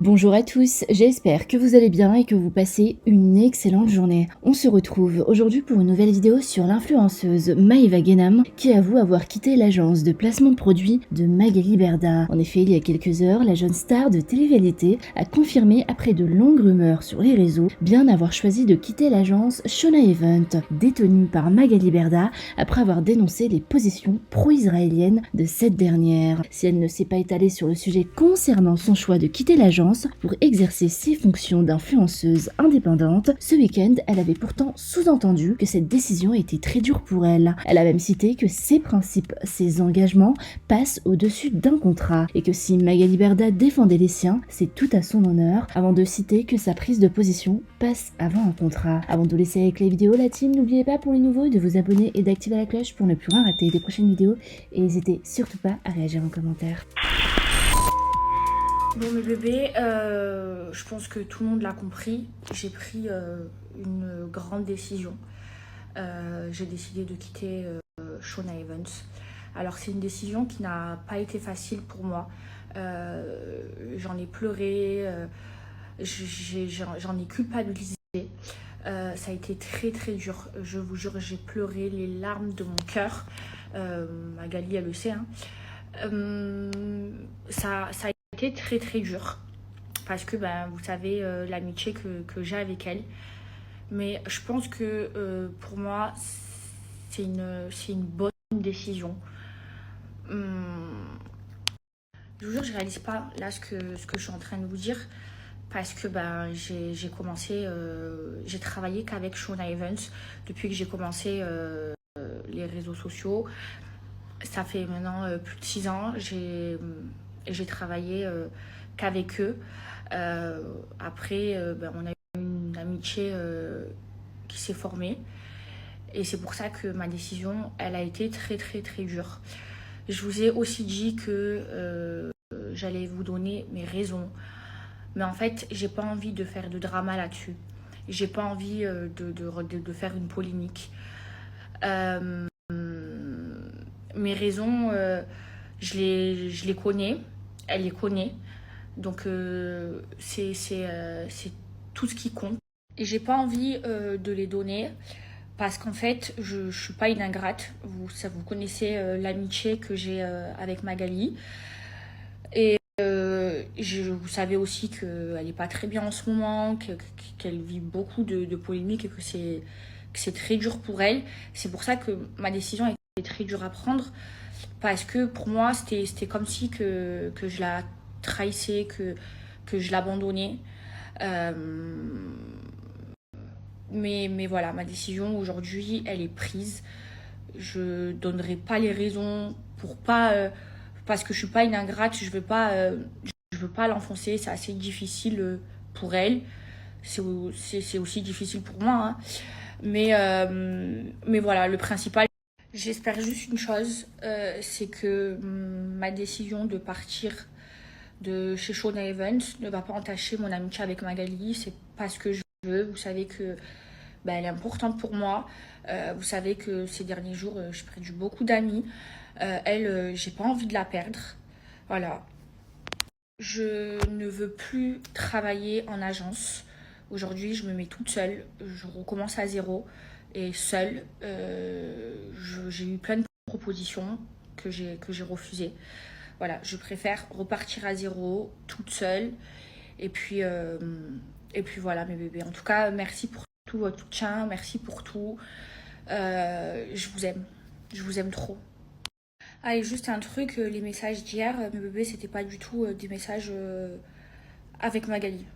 Bonjour à tous, j'espère que vous allez bien et que vous passez une excellente journée. On se retrouve aujourd'hui pour une nouvelle vidéo sur l'influenceuse Maeva Guénam qui avoue avoir quitté l'agence de placement de produits de Magali Berda. En effet, il y a quelques heures, la jeune star de télé-réalité a confirmé après de longues rumeurs sur les réseaux bien avoir choisi de quitter l'agence Shona Event, détenue par Magali Berda après avoir dénoncé les positions pro-israéliennes de cette dernière. Si elle ne s'est pas étalée sur le sujet concernant son choix de quitter l'agence pour exercer ses fonctions d'influenceuse indépendante, ce week-end, elle avait pourtant sous-entendu que cette décision était très dure pour elle. Elle a même cité que ses principes, ses engagements passent au-dessus d'un contrat et que si Magali Berda défendait les siens, c'est tout à son honneur, avant de citer que sa prise de position passe avant un contrat. Avant de vous laisser avec les vidéos, la team, n'oubliez pas pour les nouveaux de vous abonner et d'activer la cloche pour ne plus rien rater des prochaines vidéos et n'hésitez surtout pas à réagir en commentaire. Bon mes bébés, je pense que tout le monde l'a compris, j'ai pris une grande décision. J'ai décidé de quitter Shona Evans. Alors c'est une décision qui n'a pas été facile pour moi. J'en ai pleuré, j'en ai culpabilisé. Ça a été très très dur, je vous jure, j'ai pleuré les larmes de mon cœur. Magali elle le sait, hein. Ça a été très très dur parce que vous savez l'amitié que j'ai avec elle, mais je pense que pour moi c'est une bonne décision. Je vous jure, je réalise pas là ce que je suis en train de vous dire parce que j'ai commencé, j'ai travaillé qu'avec Shona Evans depuis que j'ai commencé les réseaux sociaux. Ça fait maintenant plus de 6 ans. J'ai travaillé qu'avec eux. Après, on a eu une amitié qui s'est formée. Et c'est pour ça que ma décision, elle a été très très très dure. Je vous ai aussi dit que j'allais vous donner mes raisons. Mais en fait, j'ai pas envie de faire de drama là-dessus. J'ai pas envie de faire une polémique. Mes raisons, je les connais, elle les connaît. Donc c'est tout ce qui compte. Et j'ai pas envie de les donner parce qu'en fait, je suis pas une ingrate. Vous connaissez l'amitié que j'ai avec Magali. Et vous savez aussi qu'elle n'est pas très bien en ce moment, qu'elle vit beaucoup de polémiques et que c'est très dur pour elle. C'est pour ça que ma décision était très dure à prendre. Parce que pour moi, c'était comme si que je la trahissais, que je l'abandonnais. Euh, mais voilà, ma décision aujourd'hui, elle est prise. Je donnerai pas les raisons pour pas... parce que je suis pas une ingrate, je veux pas l'enfoncer. C'est assez difficile pour elle. C'est aussi difficile pour moi. Hein. Mais voilà, le principal... J'espère juste une chose, c'est que ma décision de partir de chez Shona Evans ne va pas entacher mon amitié avec Magali. C'est pas ce que je veux. Vous savez que elle est importante pour moi. Vous savez que ces derniers jours, j'ai perdu beaucoup d'amis. Elle, j'ai pas envie de la perdre. Voilà. Je ne veux plus travailler en agence. Aujourd'hui, je me mets toute seule. Je recommence à zéro. Et seule, j'ai eu plein de propositions que j'ai refusées. Voilà, je préfère repartir à zéro, toute seule. Et puis voilà, mes bébés. En tout cas, merci pour tout votre soutien. Merci pour tout. Je vous aime. Je vous aime trop. Ah, et juste un truc, les messages d'hier, mes bébés, c'était pas du tout des messages avec Magali.